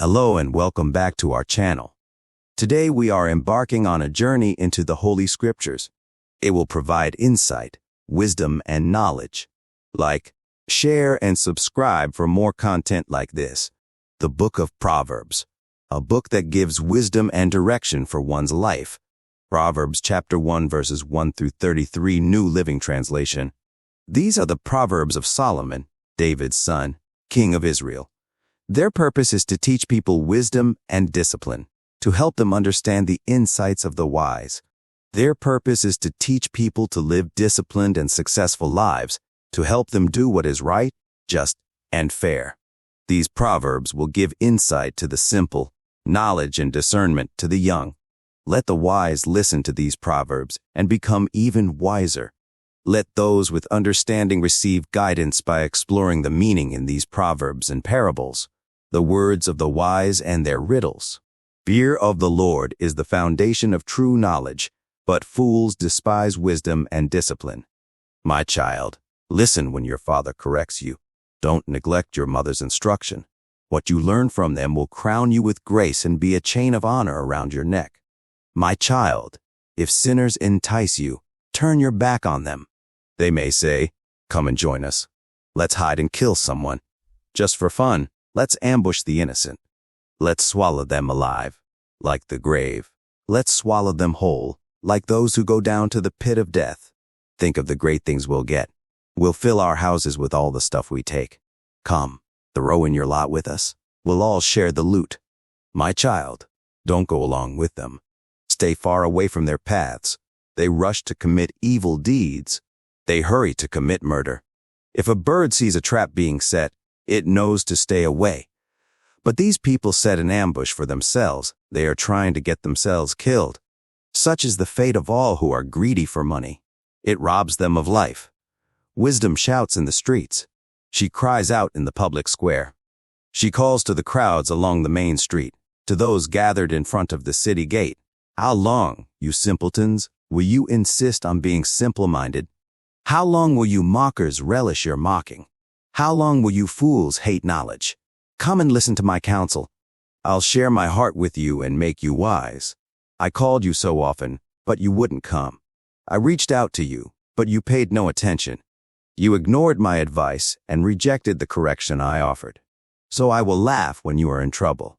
Hello and welcome back to our channel. Today we are embarking on a journey into the Holy Scriptures. It will provide insight, wisdom, and knowledge. Like, share, and subscribe for more content like this. The Book of Proverbs, a book that gives wisdom and direction for one's life. Proverbs chapter 1 verses 1 through 33, New Living Translation. These are the Proverbs of Solomon, David's son, king of Israel. Their purpose is to teach people wisdom and discipline, to help them understand the insights of the wise. Their purpose is to teach people to live disciplined and successful lives, to help them do what is right, just, and fair. These proverbs will give insight to the simple, knowledge and discernment to the young. Let the wise listen to these proverbs and become even wiser. Let those with understanding receive guidance by exploring the meaning in these proverbs and parables, the words of the wise and their riddles. Fear of the Lord is the foundation of true knowledge, but fools despise wisdom and discipline. My child, listen when your father corrects you. Don't neglect your mother's instruction. What you learn from them will crown you with grace and be a chain of honor around your neck. My child, if sinners entice you, turn your back on them. They may say, "Come and join us. Let's hide and kill someone. Just for fun, let's ambush the innocent. Let's swallow them alive, like the grave. Let's swallow them whole, like those who go down to the pit of death. Think of the great things we'll get. We'll fill our houses with all the stuff we take. Come, throw in your lot with us. We'll all share the loot." My child, don't go along with them. Stay far away from their paths. They rush to commit evil deeds. They hurry to commit murder. If a bird sees a trap being set, it knows to stay away. But these people set an ambush for themselves. They are trying to get themselves killed. Such is the fate of all who are greedy for money. It robs them of life. Wisdom shouts in the streets. She cries out in the public square. She calls to the crowds along the main street, to those gathered in front of the city gate. How long, you simpletons, will you insist on being simple-minded? How long will you mockers relish your mocking? How long will you fools hate knowledge? Come and listen to my counsel. I'll share my heart with you and make you wise. I called you so often, but you wouldn't come. I reached out to you, but you paid no attention. You ignored my advice and rejected the correction I offered. So I will laugh when you are in trouble.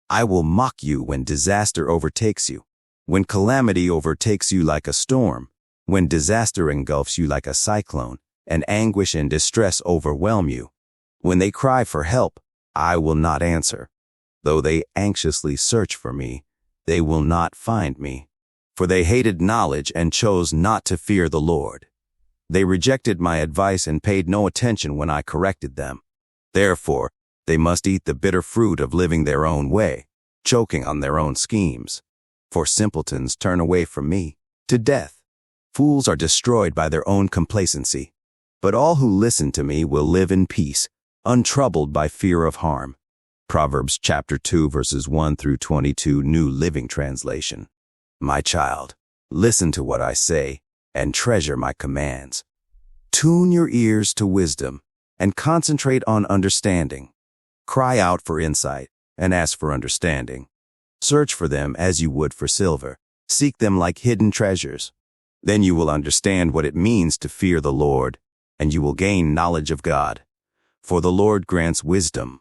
I will mock you when disaster overtakes you, when calamity overtakes you like a storm, when disaster engulfs you like a cyclone, and anguish and distress overwhelm you. When they cry for help, I will not answer. Though they anxiously search for me, they will not find me. For they hated knowledge and chose not to fear the Lord. They rejected my advice and paid no attention when I corrected them. Therefore, they must eat the bitter fruit of living their own way, choking on their own schemes. For simpletons turn away from me, to death. Fools are destroyed by their own complacency. But all who listen to me will live in peace, untroubled by fear of harm. Proverbs chapter 2 verses 1 through 22, New Living Translation. My child, listen to what I say and treasure my commands. Tune your ears to wisdom and concentrate on understanding. Cry out for insight and ask for understanding. Search for them as you would for silver. Seek them like hidden treasures. Then you will understand what it means to fear the Lord, and you will gain knowledge of God. For the Lord grants wisdom.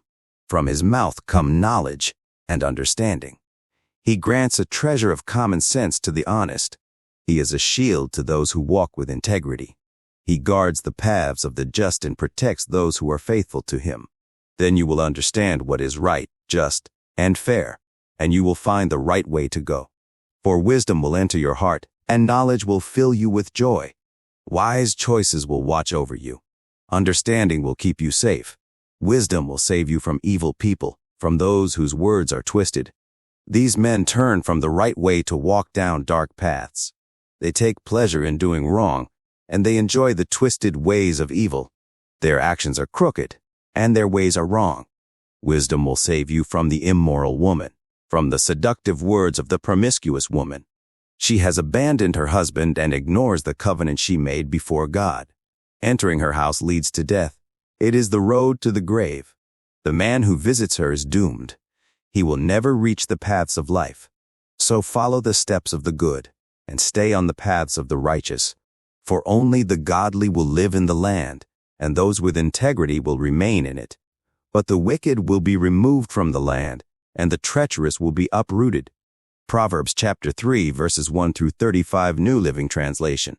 From his mouth come knowledge and understanding. He grants a treasure of common sense to the honest. He is a shield to those who walk with integrity. He guards the paths of the just and protects those who are faithful to him. Then you will understand what is right, just, and fair, and you will find the right way to go. For wisdom will enter your heart, and knowledge will fill you with joy. Wise choices will watch over you. Understanding will keep you safe. Wisdom will save you from evil people, from those whose words are twisted. These men turn from the right way to walk down dark paths. They take pleasure in doing wrong, and they enjoy the twisted ways of evil. Their actions are crooked, and their ways are wrong. Wisdom will save you from the immoral woman, from the seductive words of the promiscuous woman. She has abandoned her husband and ignores the covenant she made before God. Entering her house leads to death. It is the road to the grave. The man who visits her is doomed. he will never reach the paths of life. So follow the steps of the good, and stay on the paths of the righteous. For only the godly will live in the land, and those with integrity will remain in it. But the wicked will be removed from the land, and the treacherous will be uprooted. Proverbs chapter 3, verses 1 through 35, New Living Translation.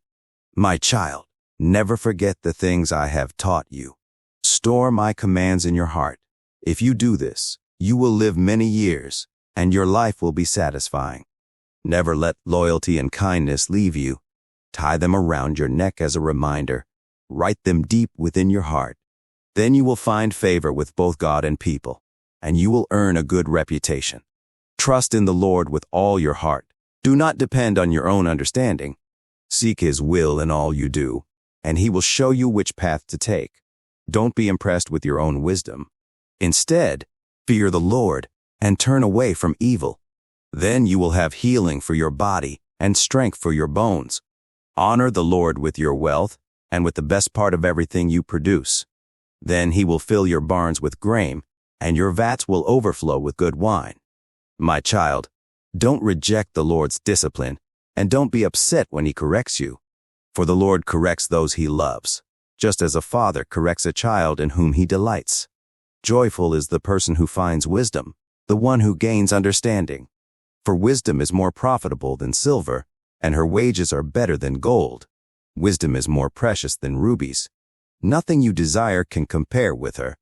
My child, never forget the things I have taught you. Store my commands in your heart. If you do this, you will live many years, and your life will be satisfying. Never let loyalty and kindness leave you. Tie them around your neck as a reminder. Write them deep within your heart. Then you will find favor with both God and people, and you will earn a good reputation. Trust in the Lord with all your heart. Do not depend on your own understanding. Seek His will in all you do, and He will show you which path to take. Don't be impressed with your own wisdom. Instead, fear the Lord and turn away from evil. Then you will have healing for your body and strength for your bones. Honor the Lord with your wealth and with the best part of everything you produce. Then He will fill your barns with grain, and your vats will overflow with good wine. My child, don't reject the Lord's discipline, and don't be upset when He corrects you. For the Lord corrects those He loves, just as a father corrects a child in whom He delights. Joyful is the person who finds wisdom, the one who gains understanding. For wisdom is more profitable than silver, and her wages are better than gold. Wisdom is more precious than rubies. Nothing you desire can compare with her.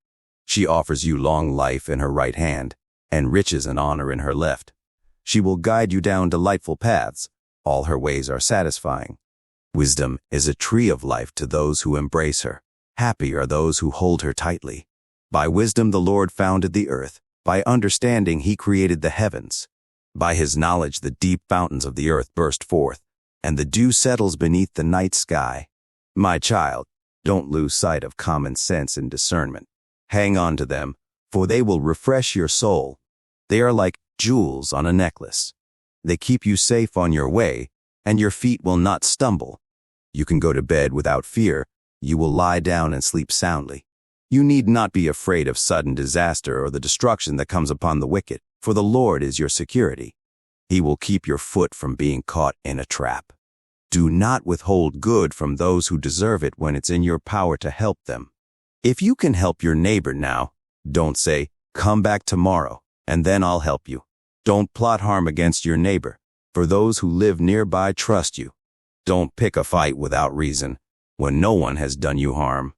She offers you long life in her right hand, and riches and honor in her left. She will guide you down delightful paths. All her ways are satisfying. Wisdom is a tree of life to those who embrace her. Happy are those who hold her tightly. By wisdom the Lord founded the earth. By understanding He created the heavens. By His knowledge the deep fountains of the earth burst forth, and the dew settles beneath the night sky. My child, don't lose sight of common sense and discernment. Hang on to them, for they will refresh your soul. They are like jewels on a necklace. They keep you safe on your way, and your feet will not stumble. You can go to bed without fear. You will lie down and sleep soundly. You need not be afraid of sudden disaster or the destruction that comes upon the wicked, for the Lord is your security. He will keep your foot from being caught in a trap. Do not withhold good from those who deserve it when it's in your power to help them. If you can help your neighbor now, don't say, "Come back tomorrow, and then I'll help you." Don't plot harm against your neighbor, for those who live nearby trust you. Don't pick a fight without reason, when no one has done you harm.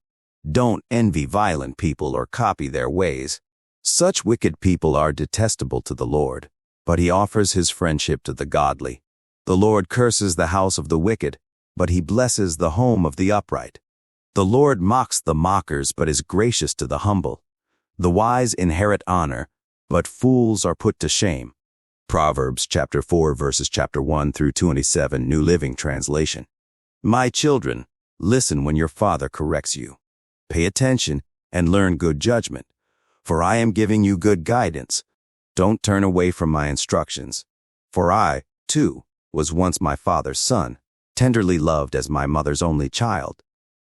Don't envy violent people or copy their ways. Such wicked people are detestable to the Lord, but He offers His friendship to the godly. The Lord curses the house of the wicked, but He blesses the home of the upright. The Lord mocks the mockers, but is gracious to the humble. The wise inherit honor, but fools are put to shame. Proverbs chapter 4, verses chapter 1 through 27, New Living Translation. My children, listen when your father corrects you. Pay attention and learn good judgment, for I am giving you good guidance. Don't turn away from my instructions, for I, too, was once my father's son, tenderly loved as my mother's only child.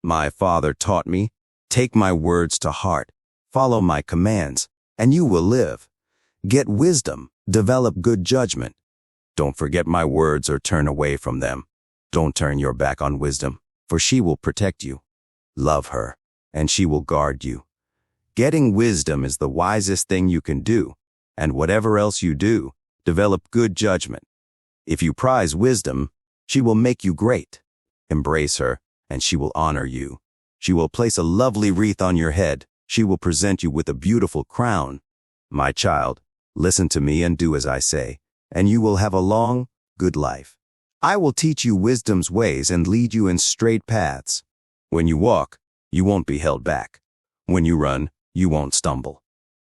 My father taught me, take my words to heart, follow my commands, and you will live. Get wisdom, develop good judgment. Don't forget my words or turn away from them. Don't turn your back on wisdom, for she will protect you. Love her, and she will guard you. Getting wisdom is the wisest thing you can do, and whatever else you do, develop good judgment. If you prize wisdom, she will make you great. Embrace her, and she will honor you. She will place a lovely wreath on your head. She will present you with a beautiful crown. My child, listen to me and do as I say, and you will have a long, good life. I will teach you wisdom's ways and lead you in straight paths. When you walk, you won't be held back. When you run, you won't stumble.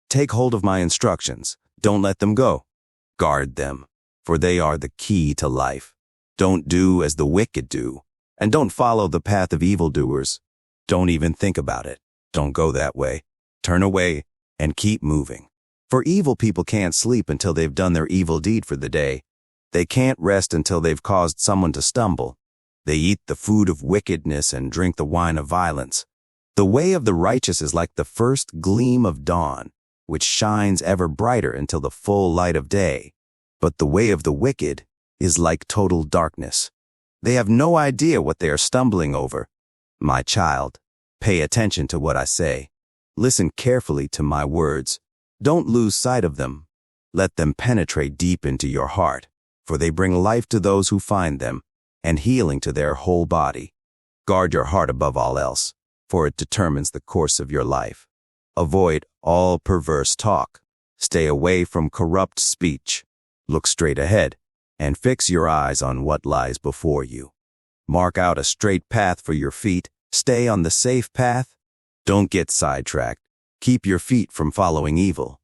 Take hold of my instructions. Don't let them go. Guard them, for they are the key to life. Don't do as the wicked do, and don't follow the path of evildoers. Don't even think about it. Don't go that way. Turn away and keep moving. For evil people can't sleep until they've done their evil deed for the day. They can't rest until they've caused someone to stumble. They eat the food of wickedness and drink the wine of violence. The way of the righteous is like the first gleam of dawn, which shines ever brighter until the full light of day. But the way of the wicked is like total darkness. They have no idea what they are stumbling over. My child, pay attention to what I say. Listen carefully to my words. Don't lose sight of them. Let them penetrate deep into your heart, for they bring life to those who find them, and healing to their whole body. Guard your heart above all else, for it determines the course of your life. Avoid all perverse talk. Stay away from corrupt speech. Look straight ahead, and fix your eyes on what lies before you. Mark out a straight path for your feet. Stay on the safe path. Don't get sidetracked. Keep your feet from following evil.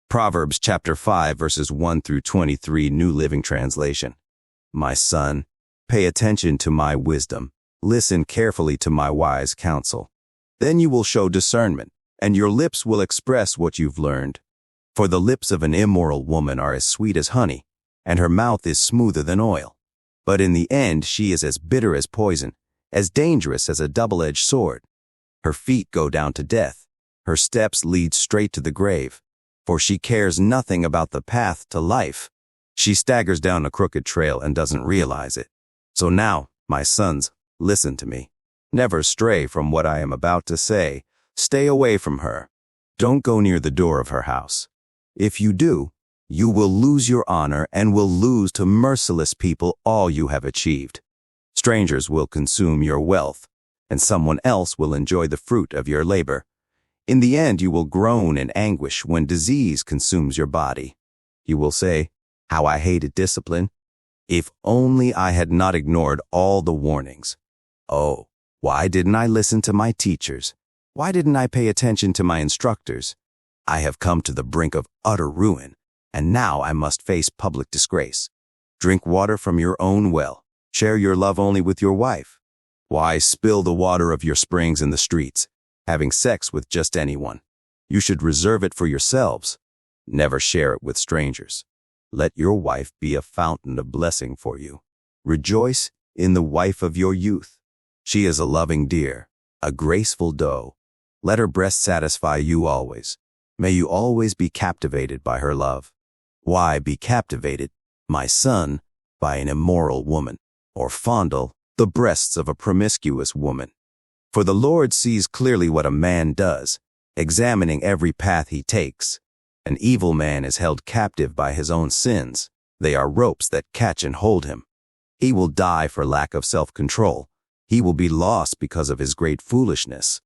Proverbs chapter 5 verses 1 through 23, New Living Translation. My son, pay attention to my wisdom. Listen carefully to my wise counsel. Then you will show discernment, and your lips will express what you've learned. For the lips of an immoral woman are as sweet as honey, and her mouth is smoother than oil. But in the end she is as bitter as poison, as dangerous as a double-edged sword. Her feet go down to death. Her steps lead straight to the grave. For she cares nothing about the path to life. She staggers down a crooked trail and doesn't realize it. So now, my sons, listen to me. Never stray from what I am about to say. Stay away from her. Don't go near the door of her house. If you do, you will lose your honor and will lose to merciless people all you have achieved. Strangers will consume your wealth, and someone else will enjoy the fruit of your labor. In the end, you will groan in anguish when disease consumes your body. You will say, "How I hated discipline. If only I had not ignored all the warnings. Oh, why didn't I listen to my teachers? Why didn't I pay attention to my instructors? I have come to the brink of utter ruin, and now I must face public disgrace. Drink water from your own well. Share your love only with your wife. Why spill the water of your springs in the streets, having sex with just anyone? You should reserve it for yourselves. Never share it with strangers. Let your wife be a fountain of blessing for you. Rejoice in the wife of your youth. She is a loving deer, a graceful doe. Let her breast satisfy you always. May you always be captivated by her love. Why be captivated, my son, by an immoral woman, or fondle the breasts of a promiscuous woman? For the Lord sees clearly what a man does, examining every path he takes. An evil man is held captive by his own sins. They are ropes that catch and hold him. He will die for lack of self-control. He will be lost because of his great foolishness.